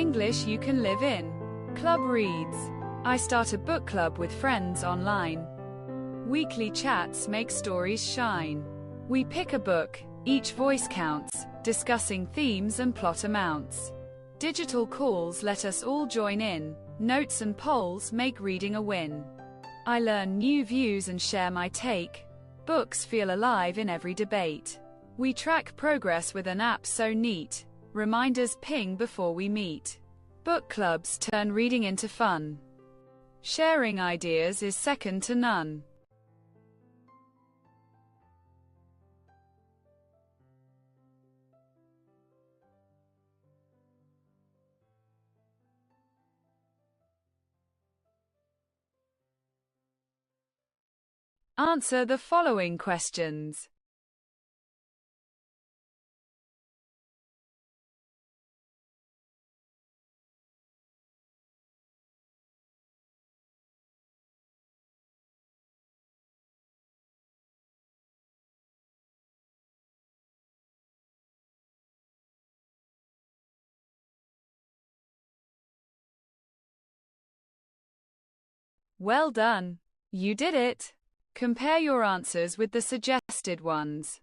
English you can live in. Club reads. I start a book club with friends online. Weekly chats make stories shine. We pick a book, each voice counts, discussing themes and plot amounts. Digital calls let us all join in. Notes and polls make reading a win. I learn new views and share my take. Books feel alive in every debate. We track progress with an app so neat. Reminders ping before we meet. Book clubs turn reading into fun. Sharing ideas is second to none. Answer the following questions. Well done! You did it! Compare your answers with the suggested ones.